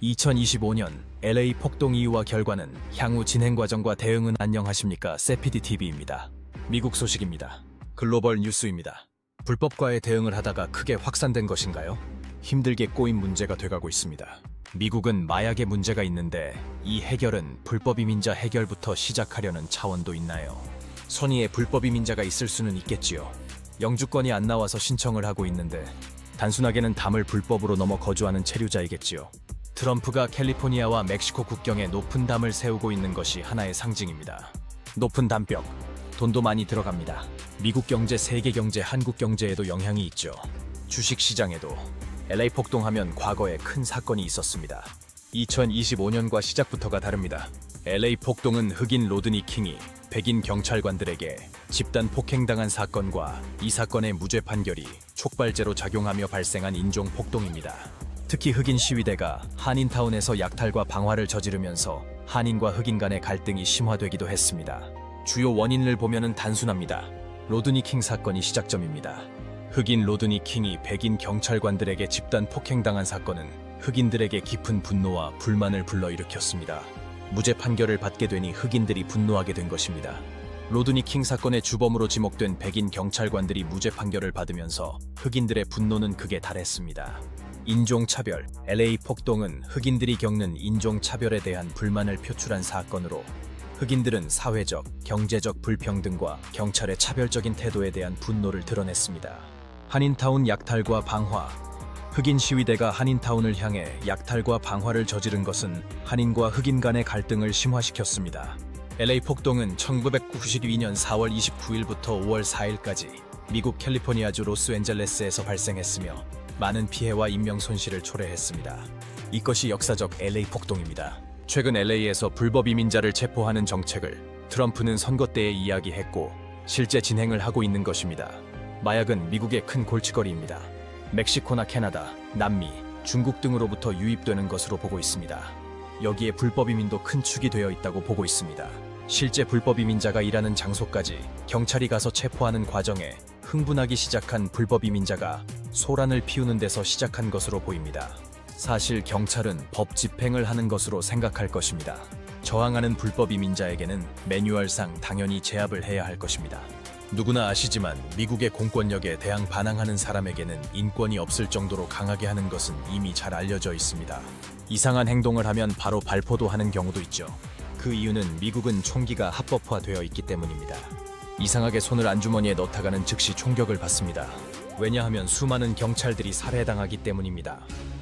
2025년 LA 폭동 이유와 결과는 향후 진행 과정과 대응은 안녕하십니까? 세피디TV입니다. 미국 소식입니다. 글로벌 뉴스입니다. 불법과의 대응을 하다가 크게 확산된 것인가요? 힘들게 꼬인 문제가 돼가고 있습니다. 미국은 마약에 문제가 있는데 이 해결은 불법 이민자 해결부터 시작하려는 차원도 있나요? 선의의 불법 이민자가 있을 수는 있겠지요. 영주권이 안 나와서 신청을 하고 있는데 단순하게는 담을 불법으로 넘어 거주하는 체류자이겠지요. 트럼프가 캘리포니아와 멕시코 국경에 높은 담을 세우고 있는 것이 하나의 상징입니다. 높은 담벽, 돈도 많이 들어갑니다. 미국 경제, 세계 경제, 한국 경제에도 영향이 있죠. 주식 시장에도. LA 폭동하면 과거에 큰 사건이 있었습니다. 2025년과 시작부터가 다릅니다. LA 폭동은 흑인 로드니 킹이 백인 경찰관들에게 집단 폭행당한 사건과 이 사건의 무죄 판결이 촉발제로 작용하며 발생한 인종 폭동입니다. 특히 흑인 시위대가 한인타운에서 약탈과 방화를 저지르면서 한인과 흑인 간의 갈등이 심화되기도 했습니다. 주요 원인을 보면은 단순합니다. 로드니 킹 사건이 시작점입니다. 흑인 로드니 킹이 백인 경찰관들에게 집단 폭행당한 사건은 흑인들에게 깊은 분노와 불만을 불러일으켰습니다. 무죄 판결을 받게 되니 흑인들이 분노하게 된 것입니다. 로드니 킹 사건의 주범으로 지목된 백인 경찰관들이 무죄 판결을 받으면서 흑인들의 분노는 극에 달했습니다. 인종차별, LA 폭동은 흑인들이 겪는 인종차별에 대한 불만을 표출한 사건으로 흑인들은 사회적, 경제적 불평등과 경찰의 차별적인 태도에 대한 분노를 드러냈습니다. 한인타운 약탈과 방화. 흑인 시위대가 한인타운을 향해 약탈과 방화를 저지른 것은 한인과 흑인 간의 갈등을 심화시켰습니다. LA 폭동은 1992년 4월 29일부터 5월 4일까지 미국 캘리포니아주 로스앤젤레스에서 발생했으며 많은 피해와 인명 손실을 초래했습니다. 이것이 역사적 LA 폭동입니다. 최근 LA에서 불법 이민자를 체포하는 정책을 트럼프는 선거 때에 이야기했고 실제 진행을 하고 있는 것입니다. 마약은 미국의 큰 골칫거리입니다. 멕시코나 캐나다, 남미, 중국 등으로부터 유입되는 것으로 보고 있습니다. 여기에 불법 이민도 큰 축이 되어 있다고 보고 있습니다. 실제 불법 이민자가 일하는 장소까지 경찰이 가서 체포하는 과정에 흥분하기 시작한 불법 이민자가 소란을 피우는 데서 시작한 것으로 보입니다. 사실 경찰은 법 집행을 하는 것으로 생각할 것입니다. 저항하는 불법 이민자에게는 매뉴얼상 당연히 제압을 해야 할 것입니다. 누구나 아시지만 미국의 공권력에 대항 반항하는 사람에게는 인권이 없을 정도로 강하게 하는 것은 이미 잘 알려져 있습니다. 이상한 행동을 하면 바로 발포도 하는 경우도 있죠. 그 이유는 미국은 총기가 합법화되어 있기 때문입니다. 이상하게 손을 안주머니에 넣다가는 즉시 총격을 받습니다. 왜냐하면 수많은 경찰들이 살해당하기 때문입니다.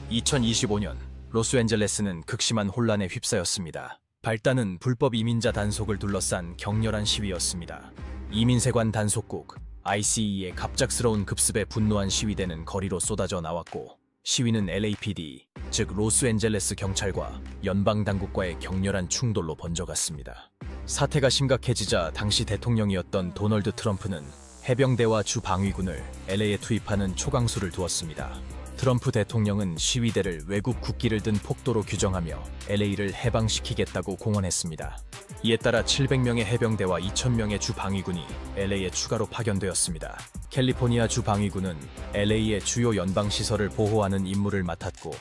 2025년 로스앤젤레스는 극심한 혼란에 휩싸였습니다. 발단은 불법 이민자 단속을 둘러싼 격렬한 시위였습니다. 이민세관 단속국 ICE의 갑작스러운 급습에 분노한 시위대는 거리로 쏟아져 나왔고 시위는 LAPD, 즉 로스앤젤레스 경찰과 연방당국과의 격렬한 충돌로 번져갔습니다. 사태가 심각해지자 당시 대통령이었던 도널드 트럼프는 해병대와 주방위군을 LA에 투입하는 초강수를 두었습니다. 트럼프 대통령은 시위대를 외국 국기를 든 폭도로 규정하며 LA를 해방시키겠다고 공언했습니다. 이에 따라 700명의 해병대와 2,000명의 주방위군이 LA에 추가로 파견되었습니다. 캘리포니아 주방위군은 LA의 주요 연방시설을 보호하는 임무를 맡았고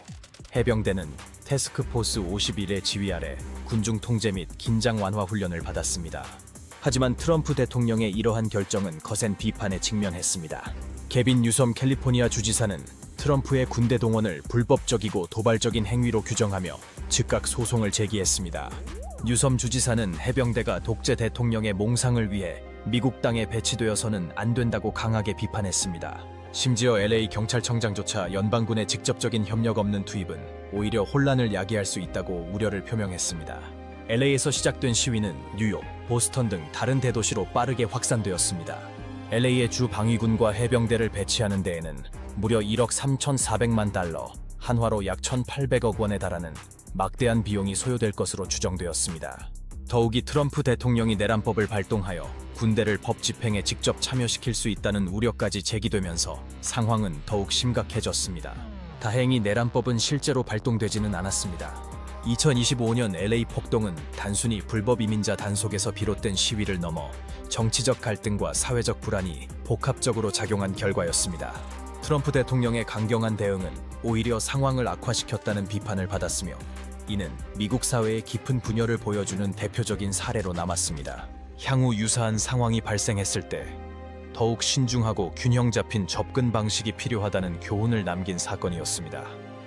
해병대는 태스크포스 51의 지휘 아래 군중 통제 및 긴장 완화 훈련을 받았습니다. 하지만 트럼프 대통령의 이러한 결정은 거센 비판에 직면했습니다. 개빈 뉴섬 캘리포니아 주지사는 트럼프의 군대 동원을 불법적이고 도발적인 행위로 규정하며 즉각 소송을 제기했습니다. 뉴섬 주지사는 해병대가 독재 대통령의 몽상을 위해 미국 땅에 배치되어서는 안 된다고 강하게 비판했습니다. 심지어 LA 경찰청장조차 연방군의 직접적인 협력 없는 투입은 오히려 혼란을 야기할 수 있다고 우려를 표명했습니다. LA에서 시작된 시위는 뉴욕, 보스턴 등 다른 대도시로 빠르게 확산되었습니다. LA의 주 방위군과 해병대를 배치하는 데에는 무려 1억 3,400만 달러, 한화로 약 1,800억 원에 달하는 막대한 비용이 소요될 것으로 추정되었습니다. 더욱이 트럼프 대통령이 내란법을 발동하여 군대를 법 집행에 직접 참여시킬 수 있다는 우려까지 제기되면서 상황은 더욱 심각해졌습니다. 다행히 내란법은 실제로 발동되지는 않았습니다. 2025년 LA 폭동은 단순히 불법 이민자 단속에서 비롯된 시위를 넘어 정치적 갈등과 사회적 불안이 복합적으로 작용한 결과였습니다. 트럼프 대통령의 강경한 대응은 오히려 상황을 악화시켰다는 비판을 받았으며 이는 미국 사회의 깊은 분열을 보여주는 대표적인 사례로 남았습니다. 향후 유사한 상황이 발생했을 때 더욱 신중하고 균형 잡힌 접근 방식이 필요하다는 교훈을 남긴 사건이었습니다.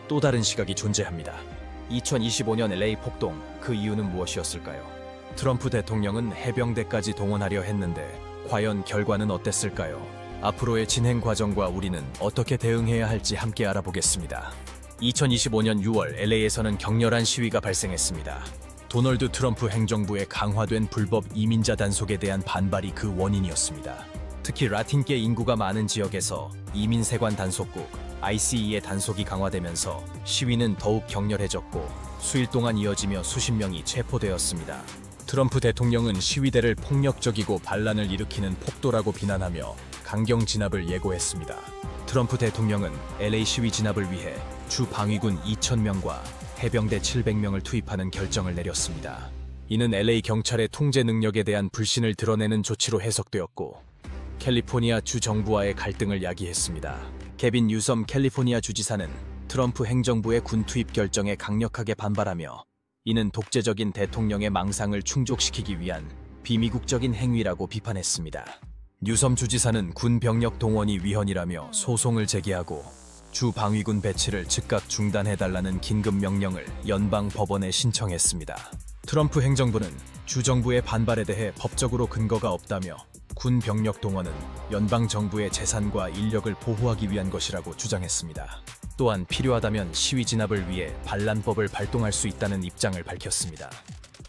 또 다른 시각이 존재합니다. 2025년 LA 폭동, 그 이유는 무엇이었을까요? 트럼프 대통령은 해병대까지 동원하려 했는데 과연 결과는 어땠을까요? 앞으로의 진행 과정과 우리는 어떻게 대응해야 할지 함께 알아보겠습니다. 2025년 6월 LA에서는 격렬한 시위가 발생했습니다. 도널드 트럼프 행정부의 강화된 불법 이민자 단속에 대한 반발이 그 원인이었습니다. 특히 라틴계 인구가 많은 지역에서 이민 세관 단속국 ICE의 단속이 강화되면서 시위는 더욱 격렬해졌고 수일 동안 이어지며 수십 명이 체포되었습니다. 트럼프 대통령은 시위대를 폭력적이고 반란을 일으키는 폭도라고 비난하며 강경 진압을 예고했습니다. 트럼프 대통령은 LA 시위 진압을 위해 주 방위군 2,000명과 해병대 700명을 투입하는 결정을 내렸습니다. 이는 LA 경찰의 통제 능력에 대한 불신을 드러내는 조치로 해석되었고 캘리포니아 주 정부와의 갈등을 야기했습니다. 개빈 뉴섬 캘리포니아 주지사는 트럼프 행정부의 군 투입 결정에 강력하게 반발하며 이는 독재적인 대통령의 망상을 충족시키기 위한 비미국적인 행위라고 비판했습니다. 뉴섬 주지사는 군 병력 동원이 위헌이라며 소송을 제기하고 주 방위군 배치를 즉각 중단해달라는 긴급 명령을 연방 법원에 신청했습니다. 트럼프 행정부는 주 정부의 반발에 대해 법적으로 근거가 없다며 군 병력 동원은 연방 정부의 재산과 인력을 보호하기 위한 것이라고 주장했습니다. 또한 필요하다면 시위 진압을 위해 반란법을 발동할 수 있다는 입장을 밝혔습니다.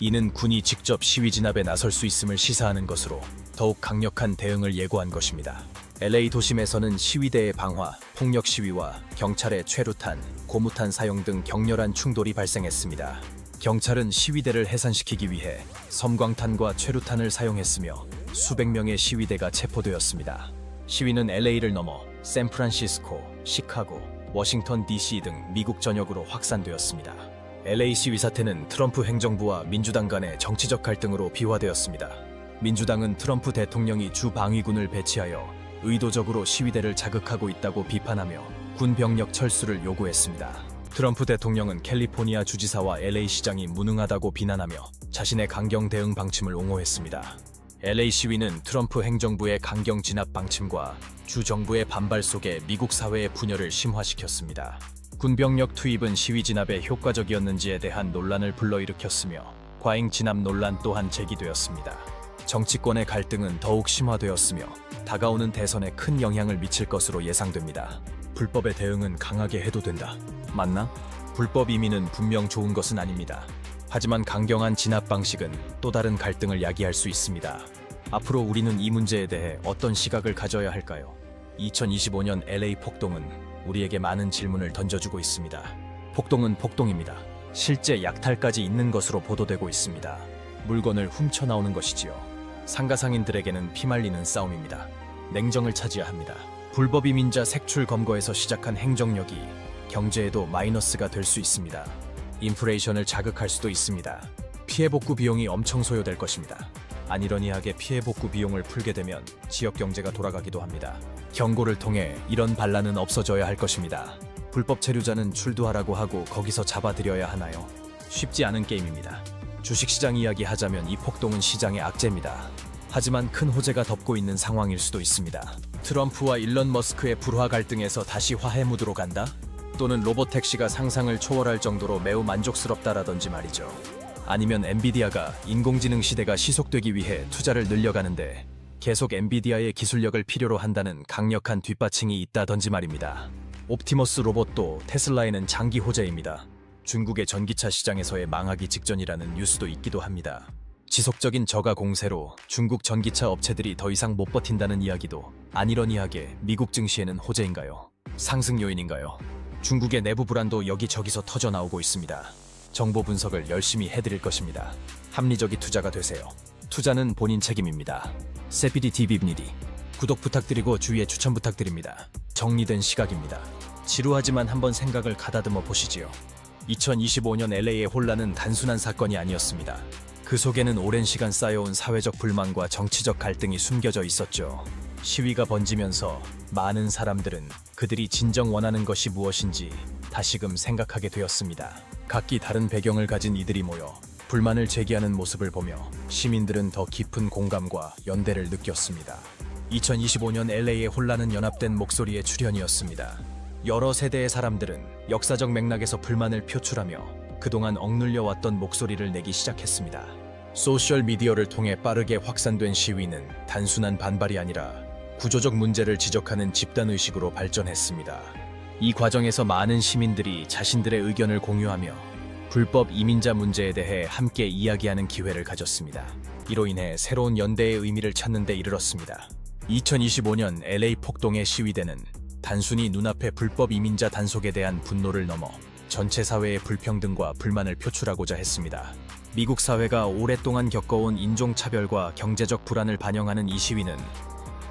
이는 군이 직접 시위 진압에 나설 수 있음을 시사하는 것으로 더욱 강력한 대응을 예고한 것입니다. LA 도심에서는 시위대의 방화, 폭력 시위와 경찰의 최루탄, 고무탄 사용 등 격렬한 충돌이 발생했습니다. 경찰은 시위대를 해산시키기 위해 섬광탄과 최루탄을 사용했으며 수백 명의 시위대가 체포되었습니다. 시위는 LA를 넘어 샌프란시스코, 시카고, 워싱턴 DC 등 미국 전역으로 확산되었습니다. LA 시위 사태는 트럼프 행정부와 민주당 간의 정치적 갈등으로 비화되었습니다. 민주당은 트럼프 대통령이 주 방위군을 배치하여 의도적으로 시위대를 자극하고 있다고 비판하며 군 병력 철수를 요구했습니다. 트럼프 대통령은 캘리포니아 주지사와 LA 시장이 무능하다고 비난하며 자신의 강경 대응 방침을 옹호했습니다. LA 시위는 트럼프 행정부의 강경 진압 방침과 주 정부의 반발 속에 미국 사회의 분열을 심화시켰습니다. 군병력 투입은 시위 진압에 효과적이었는지에 대한 논란을 불러일으켰으며 과잉 진압 논란 또한 제기되었습니다. 정치권의 갈등은 더욱 심화되었으며 다가오는 대선에 큰 영향을 미칠 것으로 예상됩니다. 불법의 대응은 강하게 해도 된다. 맞나? 불법 이민은 분명 좋은 것은 아닙니다. 하지만 강경한 진압 방식은 또 다른 갈등을 야기할 수 있습니다. 앞으로 우리는 이 문제에 대해 어떤 시각을 가져야 할까요? 2025년 LA 폭동은 우리에게 많은 질문을 던져주고 있습니다. 폭동은 폭동입니다. 실제 약탈까지 있는 것으로 보도되고 있습니다. 물건을 훔쳐 나오는 것이지요. 상가상인들에게는 피말리는 싸움입니다. 냉정을 찾아야 합니다. 불법 이민자 색출 검거에서 시작한 행정력이 경제에도 마이너스가 될 수 있습니다. 인플레이션을 자극할 수도 있습니다. 피해 복구 비용이 엄청 소요될 것입니다. 아니러니하게 피해 복구 비용을 풀게 되면 지역 경제가 돌아가기도 합니다. 경고를 통해 이런 반란은 없어져야 할 것입니다. 불법 체류자는 출두하라고 하고 거기서 잡아들여야 하나요? 쉽지 않은 게임입니다. 주식시장 이야기 하자면 이 폭동은 시장의 악재입니다. 하지만 큰 호재가 덮고 있는 상황일 수도 있습니다. 트럼프와 일론 머스크의 불화 갈등에서 다시 화해 무드로 간다? 또는 로봇택시가 상상을 초월할 정도로 매우 만족스럽다라든지 말이죠. 아니면 엔비디아가 인공지능 시대가 시속되기 위해 투자를 늘려가는데 계속 엔비디아의 기술력을 필요로 한다는 강력한 뒷받침이 있다든지 말입니다. 옵티머스 로봇도 테슬라에는 장기 호재입니다. 중국의 전기차 시장에서의 망하기 직전이라는 뉴스도 있기도 합니다. 지속적인 저가 공세로 중국 전기차 업체들이 더 이상 못 버틴다는 이야기도 아니러니하게 미국 증시에는 호재인가요? 상승 요인인가요? 중국의 내부 불안도 여기저기서 터져 나오고 있습니다. 정보 분석을 열심히 해드릴 것입니다. 합리적인 투자가 되세요. 투자는 본인 책임입니다. 세피디 TV입니다. 구독 부탁드리고 주위에 추천 부탁드립니다. 정리된 시각입니다. 지루하지만 한번 생각을 가다듬어 보시지요. 2025년 LA의 혼란은 단순한 사건이 아니었습니다. 그 속에는 오랜 시간 쌓여온 사회적 불만과 정치적 갈등이 숨겨져 있었죠. 시위가 번지면서 많은 사람들은 그들이 진정 원하는 것이 무엇인지 다시금 생각하게 되었습니다. 각기 다른 배경을 가진 이들이 모여 불만을 제기하는 모습을 보며 시민들은 더 깊은 공감과 연대를 느꼈습니다. 2025년 LA의 혼란은 연합된 목소리의 출현이었습니다. 여러 세대의 사람들은 역사적 맥락에서 불만을 표출하며 그동안 억눌려 왔던 목소리를 내기 시작했습니다. 소셜미디어를 통해 빠르게 확산된 시위는 단순한 반발이 아니라 구조적 문제를 지적하는 집단의식으로 발전했습니다. 이 과정에서 많은 시민들이 자신들의 의견을 공유하며 불법 이민자 문제에 대해 함께 이야기하는 기회를 가졌습니다. 이로 인해 새로운 연대의 의미를 찾는 데 이르렀습니다. 2025년 LA 폭동의 시위대는 단순히 눈앞의 불법 이민자 단속에 대한 분노를 넘어 전체 사회의 불평등과 불만을 표출하고자 했습니다. 미국 사회가 오랫동안 겪어온 인종차별과 경제적 불안을 반영하는 이 시위는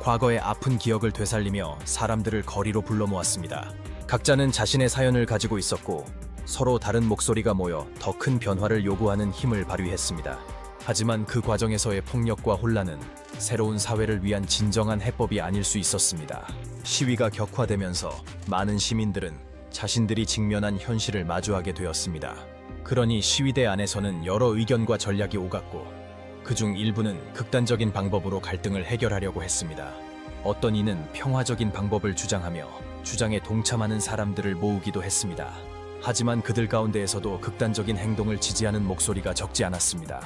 과거의 아픈 기억을 되살리며 사람들을 거리로 불러 모았습니다. 각자는 자신의 사연을 가지고 있었고 서로 다른 목소리가 모여 더 큰 변화를 요구하는 힘을 발휘했습니다. 하지만 그 과정에서의 폭력과 혼란은 새로운 사회를 위한 진정한 해법이 아닐 수 있었습니다. 시위가 격화되면서 많은 시민들은 자신들이 직면한 현실을 마주하게 되었습니다. 그러니 시위대 안에서는 여러 의견과 전략이 오갔고 그중 일부는 극단적인 방법으로 갈등을 해결하려고 했습니다. 어떤 이는 평화적인 방법을 주장하며 주장에 동참하는 사람들을 모으기도 했습니다. 하지만 그들 가운데에서도 극단적인 행동을 지지하는 목소리가 적지 않았습니다.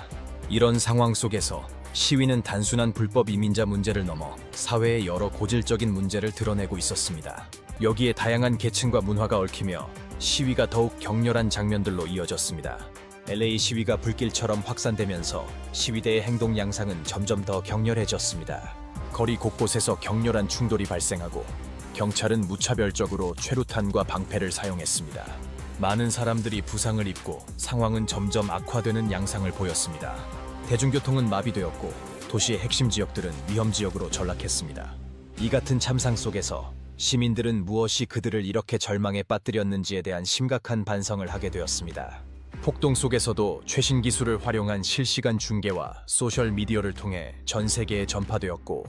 이런 상황 속에서 시위는 단순한 불법 이민자 문제를 넘어 사회의 여러 고질적인 문제를 드러내고 있었습니다. 여기에 다양한 계층과 문화가 얽히며 시위가 더욱 격렬한 장면들로 이어졌습니다. LA 시위가 불길처럼 확산되면서 시위대의 행동 양상은 점점 더 격렬해졌습니다. 거리 곳곳에서 격렬한 충돌이 발생하고 경찰은 무차별적으로 최루탄과 방패를 사용했습니다. 많은 사람들이 부상을 입고 상황은 점점 악화되는 양상을 보였습니다. 대중교통은 마비되었고 도시의 핵심 지역들은 위험 지역으로 전락했습니다. 이 같은 참상 속에서 시민들은 무엇이 그들을 이렇게 절망에 빠뜨렸는지에 대한 심각한 반성을 하게 되었습니다. 폭동 속에서도 최신 기술을 활용한 실시간 중계와 소셜미디어를 통해 전 세계에 전파되었고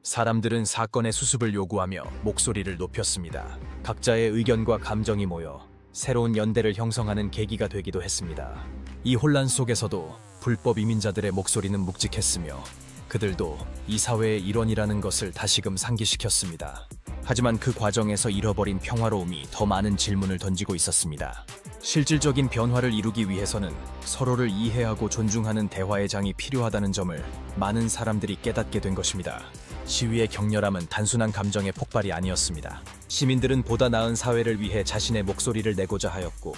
사람들은 사건의 수습을 요구하며 목소리를 높였습니다. 각자의 의견과 감정이 모여 새로운 연대를 형성하는 계기가 되기도 했습니다. 이 혼란 속에서도 불법 이민자들의 목소리는 묵직했으며 그들도 이 사회의 일원이라는 것을 다시금 상기시켰습니다. 하지만 그 과정에서 잃어버린 평화로움이 더 많은 질문을 던지고 있었습니다. 실질적인 변화를 이루기 위해서는 서로를 이해하고 존중하는 대화의 장이 필요하다는 점을 많은 사람들이 깨닫게 된 것입니다. 시위의 격렬함은 단순한 감정의 폭발이 아니었습니다. 시민들은 보다 나은 사회를 위해 자신의 목소리를 내고자 하였고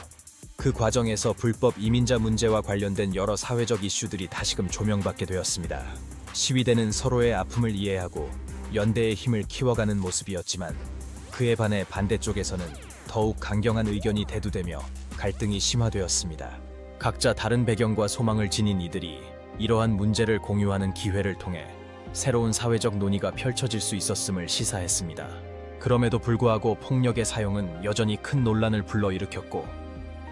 그 과정에서 불법 이민자 문제와 관련된 여러 사회적 이슈들이 다시금 조명받게 되었습니다. 시위대는 서로의 아픔을 이해하고 연대의 힘을 키워가는 모습이었지만 그에 반해 반대쪽에서는 더욱 강경한 의견이 대두되며 갈등이 심화되었습니다. 각자 다른 배경과 소망을 지닌 이들이 이러한 문제를 공유하는 기회를 통해 새로운 사회적 논의가 펼쳐질 수 있었음을 시사했습니다. 그럼에도 불구하고 폭력의 사용은 여전히 큰 논란을 불러일으켰고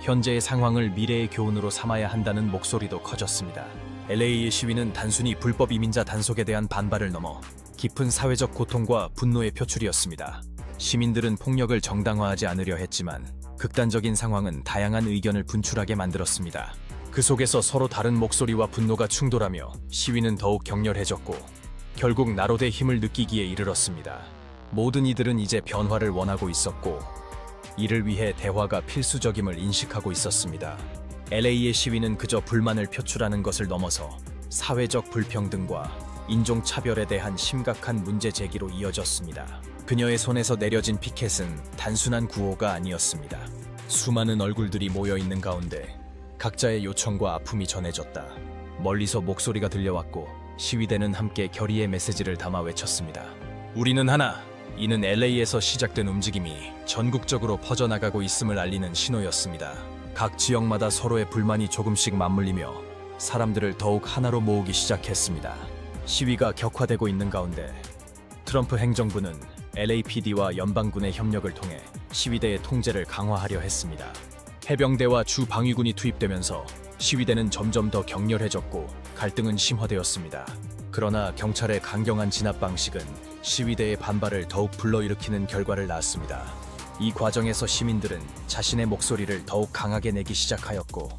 현재의 상황을 미래의 교훈으로 삼아야 한다는 목소리도 커졌습니다. LA의 시위는 단순히 불법 이민자 단속에 대한 반발을 넘어 깊은 사회적 고통과 분노의 표출이었습니다. 시민들은 폭력을 정당화하지 않으려 했지만 극단적인 상황은 다양한 의견을 분출하게 만들었습니다. 그 속에서 서로 다른 목소리와 분노가 충돌하며 시위는 더욱 격렬해졌고 결국 나로의 힘을 느끼기에 이르렀습니다. 모든 이들은 이제 변화를 원하고 있었고 이를 위해 대화가 필수적임을 인식하고 있었습니다. LA의 시위는 그저 불만을 표출하는 것을 넘어서 사회적 불평등과 인종차별에 대한 심각한 문제 제기로 이어졌습니다. 그녀의 손에서 내려진 피켓은 단순한 구호가 아니었습니다. 수많은 얼굴들이 모여있는 가운데 각자의 요청과 아픔이 전해졌다. 멀리서 목소리가 들려왔고 시위대는 함께 결의의 메시지를 담아 외쳤습니다. 우리는 하나! 이는 LA에서 시작된 움직임이 전국적으로 퍼져나가고 있음을 알리는 신호였습니다. 각 지역마다 서로의 불만이 조금씩 맞물리며 사람들을 더욱 하나로 모으기 시작했습니다. 시위가 격화되고 있는 가운데 트럼프 행정부는 LAPD와 연방군의 협력을 통해 시위대의 통제를 강화하려 했습니다. 해병대와 주 방위군이 투입되면서 시위대는 점점 더 격렬해졌고 갈등은 심화되었습니다. 그러나 경찰의 강경한 진압 방식은 시위대의 반발을 더욱 불러일으키는 결과를 낳았습니다. 이 과정에서 시민들은 자신의 목소리를 더욱 강하게 내기 시작하였고,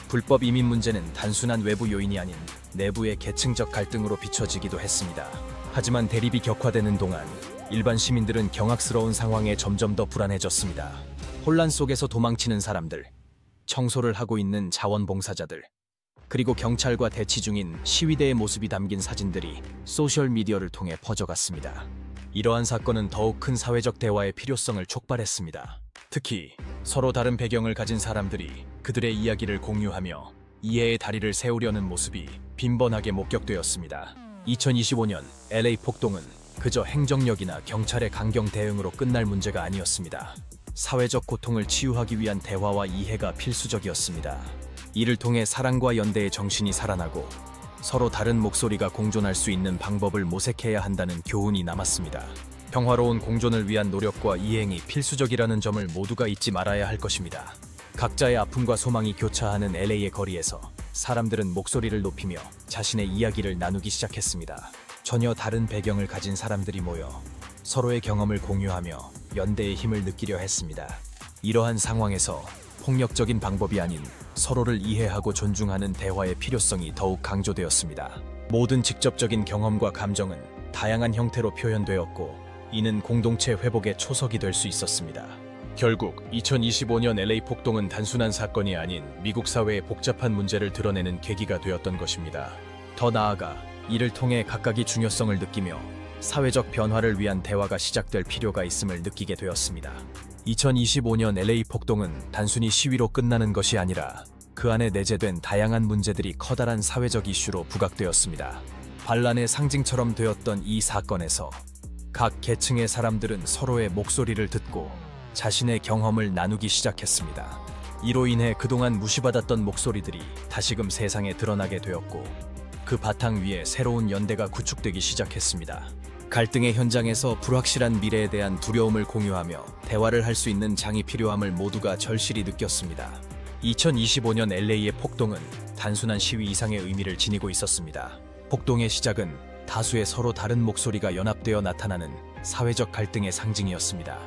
불법 이민 문제는 단순한 외부 요인이 아닌 내부의 계층적 갈등으로 비춰지기도 했습니다. 하지만 대립이 격화되는 동안 일반 시민들은 경악스러운 상황에 점점 더 불안해졌습니다. 혼란 속에서 도망치는 사람들, 청소를 하고 있는 자원봉사자들, 그리고 경찰과 대치 중인 시위대의 모습이 담긴 사진들이 소셜미디어를 통해 퍼져갔습니다. 이러한 사건은 더욱 큰 사회적 대화의 필요성을 촉발했습니다. 특히 서로 다른 배경을 가진 사람들이 그들의 이야기를 공유하며 이해의 다리를 세우려는 모습이 빈번하게 목격되었습니다. 2025년 LA 폭동은 그저 행정력이나 경찰의 강경 대응으로 끝날 문제가 아니었습니다. 사회적 고통을 치유하기 위한 대화와 이해가 필수적이었습니다. 이를 통해 사랑과 연대의 정신이 살아나고 서로 다른 목소리가 공존할 수 있는 방법을 모색해야 한다는 교훈이 남았습니다. 평화로운 공존을 위한 노력과 이행이 필수적이라는 점을 모두가 잊지 말아야 할 것입니다. 각자의 아픔과 소망이 교차하는 LA의 거리에서 사람들은 목소리를 높이며 자신의 이야기를 나누기 시작했습니다. 전혀 다른 배경을 가진 사람들이 모여 서로의 경험을 공유하며 연대의 힘을 느끼려 했습니다. 이러한 상황에서 폭력적인 방법이 아닌 서로를 이해하고 존중하는 대화의 필요성이 더욱 강조되었습니다. 모든 직접적인 경험과 감정은 다양한 형태로 표현되었고, 이는 공동체 회복의 초석이 될 수 있었습니다. 결국 2025년 LA 폭동은 단순한 사건이 아닌 미국 사회의 복잡한 문제를 드러내는 계기가 되었던 것입니다. 더 나아가 이를 통해 각각이 중요성을 느끼며 사회적 변화를 위한 대화가 시작될 필요가 있음을 느끼게 되었습니다. 2025년 LA 폭동은 단순히 시위로 끝나는 것이 아니라 그 안에 내재된 다양한 문제들이 커다란 사회적 이슈로 부각되었습니다. 반란의 상징처럼 되었던 이 사건에서 각 계층의 사람들은 서로의 목소리를 듣고 자신의 경험을 나누기 시작했습니다. 이로 인해 그동안 무시받았던 목소리들이 다시금 세상에 드러나게 되었고, 그 바탕 위에 새로운 연대가 구축되기 시작했습니다. 갈등의 현장에서 불확실한 미래에 대한 두려움을 공유하며 대화를 할 수 있는 장이 필요함을 모두가 절실히 느꼈습니다. 2025년 LA의 폭동은 단순한 시위 이상의 의미를 지니고 있었습니다. 폭동의 시작은 다수의 서로 다른 목소리가 연합되어 나타나는 사회적 갈등의 상징이었습니다.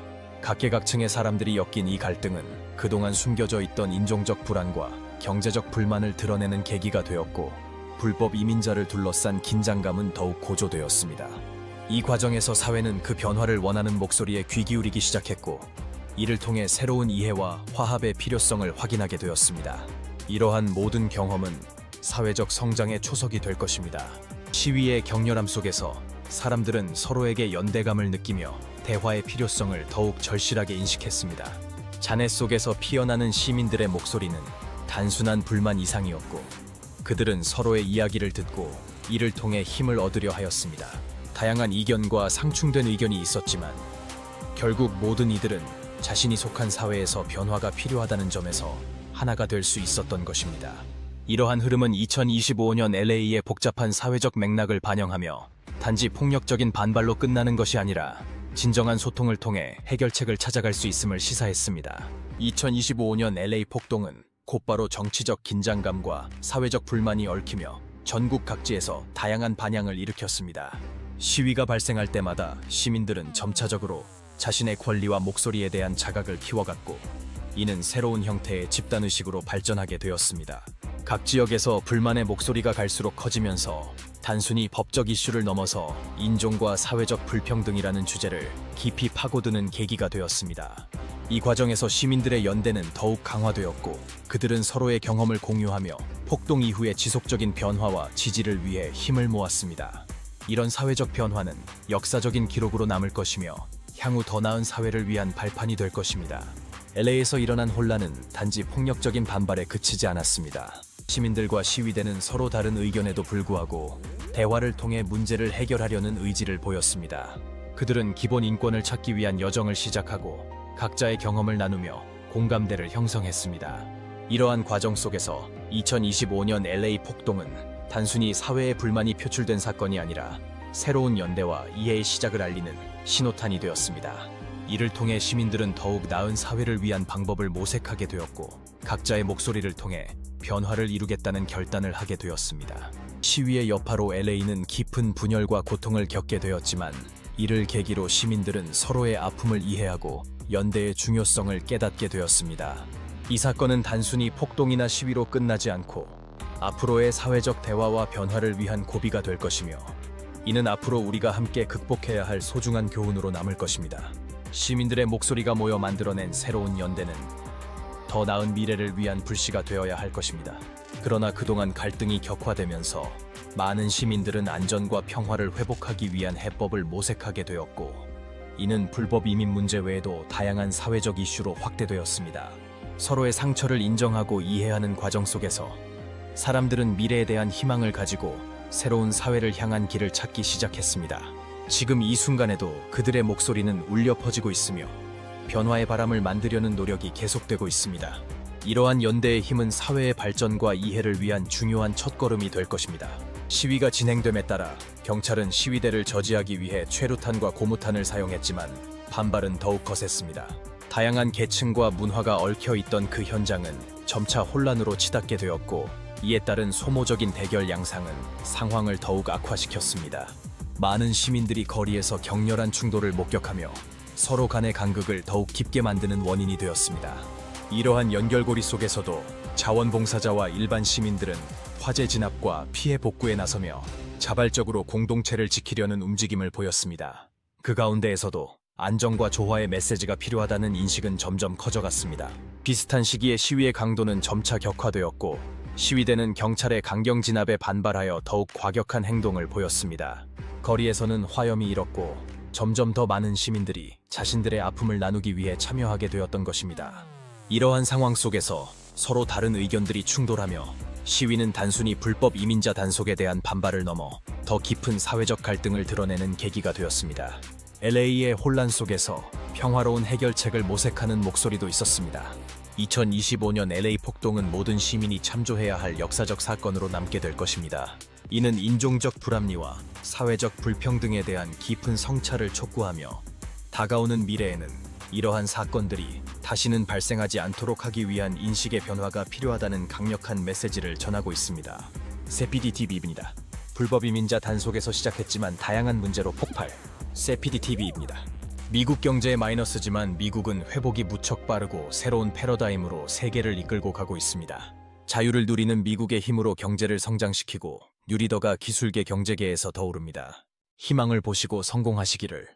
각계각층의 사람들이 엮인 이 갈등은 그동안 숨겨져 있던 인종적 불안과 경제적 불만을 드러내는 계기가 되었고, 불법 이민자를 둘러싼 긴장감은 더욱 고조되었습니다. 이 과정에서 사회는 그 변화를 원하는 목소리에 귀 기울이기 시작했고, 이를 통해 새로운 이해와 화합의 필요성을 확인하게 되었습니다. 이러한 모든 경험은 사회적 성장의 초석이 될 것입니다. 시위의 격렬함 속에서 사람들은 서로에게 연대감을 느끼며 대화의 필요성을 더욱 절실하게 인식했습니다. 잔해 속에서 피어나는 시민들의 목소리는 단순한 불만 이상이었고, 그들은 서로의 이야기를 듣고 이를 통해 힘을 얻으려 하였습니다. 다양한 이견과 상충된 의견이 있었지만 결국 모든 이들은 자신이 속한 사회에서 변화가 필요하다는 점에서 하나가 될 수 있었던 것입니다. 이러한 흐름은 2025년 LA의 복잡한 사회적 맥락을 반영하며 단지 폭력적인 반발로 끝나는 것이 아니라 진정한 소통을 통해 해결책을 찾아갈 수 있음을 시사했습니다. 2025년 LA 폭동은 곧바로 정치적 긴장감과 사회적 불만이 얽히며 전국 각지에서 다양한 반향을 일으켰습니다. 시위가 발생할 때마다 시민들은 점차적으로 자신의 권리와 목소리에 대한 자각을 키워갔고, 이는 새로운 형태의 집단의식으로 발전하게 되었습니다. 각 지역에서 불만의 목소리가 갈수록 커지면서 단순히 법적 이슈를 넘어서 인종과 사회적 불평등이라는 주제를 깊이 파고드는 계기가 되었습니다. 이 과정에서 시민들의 연대는 더욱 강화되었고, 그들은 서로의 경험을 공유하며 폭동 이후의 지속적인 변화와 지지를 위해 힘을 모았습니다. 이런 사회적 변화는 역사적인 기록으로 남을 것이며 향후 더 나은 사회를 위한 발판이 될 것입니다. LA에서 일어난 혼란은 단지 폭력적인 반발에 그치지 않았습니다. 시민들과 시위대는 서로 다른 의견에도 불구하고 대화를 통해 문제를 해결하려는 의지를 보였습니다. 그들은 기본 인권을 찾기 위한 여정을 시작하고 각자의 경험을 나누며 공감대를 형성했습니다. 이러한 과정 속에서 2025년 LA 폭동은 단순히 사회의 불만이 표출된 사건이 아니라 새로운 연대와 이해의 시작을 알리는 신호탄이 되었습니다. 이를 통해 시민들은 더욱 나은 사회를 위한 방법을 모색하게 되었고, 각자의 목소리를 통해 변화를 이루겠다는 결단을 하게 되었습니다. 시위의 여파로 LA는 깊은 분열과 고통을 겪게 되었지만 이를 계기로 시민들은 서로의 아픔을 이해하고 연대의 중요성을 깨닫게 되었습니다. 이 사건은 단순히 폭동이나 시위로 끝나지 않고 앞으로의 사회적 대화와 변화를 위한 고비가 될 것이며, 이는 앞으로 우리가 함께 극복해야 할 소중한 교훈으로 남을 것입니다. 시민들의 목소리가 모여 만들어낸 새로운 연대는 더 나은 미래를 위한 불씨가 되어야 할 것입니다. 그러나 그동안 갈등이 격화되면서 많은 시민들은 안전과 평화를 회복하기 위한 해법을 모색하게 되었고, 이는 불법 이민 문제 외에도 다양한 사회적 이슈로 확대되었습니다. 서로의 상처를 인정하고 이해하는 과정 속에서 사람들은 미래에 대한 희망을 가지고 새로운 사회를 향한 길을 찾기 시작했습니다. 지금 이 순간에도 그들의 목소리는 울려 퍼지고 있으며 변화의 바람을 만들려는 노력이 계속되고 있습니다. 이러한 연대의 힘은 사회의 발전과 이해를 위한 중요한 첫걸음이 될 것입니다. 시위가 진행됨에 따라 경찰은 시위대를 저지하기 위해 최루탄과 고무탄을 사용했지만 반발은 더욱 거셌습니다. 다양한 계층과 문화가 얽혀 있던 그 현장은 점차 혼란으로 치닫게 되었고, 이에 따른 소모적인 대결 양상은 상황을 더욱 악화시켰습니다. 많은 시민들이 거리에서 격렬한 충돌을 목격하며 서로 간의 간극을 더욱 깊게 만드는 원인이 되었습니다. 이러한 연결고리 속에서도 자원봉사자와 일반 시민들은 화재 진압과 피해 복구에 나서며 자발적으로 공동체를 지키려는 움직임을 보였습니다. 그 가운데에서도 안정과 조화의 메시지가 필요하다는 인식은 점점 커져갔습니다. 비슷한 시기에 시위의 강도는 점차 격화되었고, 시위대는 경찰의 강경 진압에 반발하여 더욱 과격한 행동을 보였습니다. 거리에서는 화염이 일었고 점점 더 많은 시민들이 자신들의 아픔을 나누기 위해 참여하게 되었던 것입니다. 이러한 상황 속에서 서로 다른 의견들이 충돌하며 시위는 단순히 불법 이민자 단속에 대한 반발을 넘어 더 깊은 사회적 갈등을 드러내는 계기가 되었습니다. LA의 혼란 속에서 평화로운 해결책을 모색하는 목소리도 있었습니다. 2025년 LA 폭동은 모든 시민이 참조해야 할 역사적 사건으로 남게 될 것입니다. 이는 인종적 불합리와 사회적 불평등에 대한 깊은 성찰을 촉구하며 다가오는 미래에는 이러한 사건들이 다시는 발생하지 않도록 하기 위한 인식의 변화가 필요하다는 강력한 메시지를 전하고 있습니다. 세피디TV입니다. 불법 이민자 단속에서 시작했지만 다양한 문제로 폭발. 세피디TV입니다. 미국 경제의 마이너스지만 미국은 회복이 무척 빠르고 새로운 패러다임으로 세계를 이끌고 가고 있습니다. 자유를 누리는 미국의 힘으로 경제를 성장시키고 뉴리더가 기술계 경제계에서 더 오릅니다. 희망을 보시고 성공하시기를.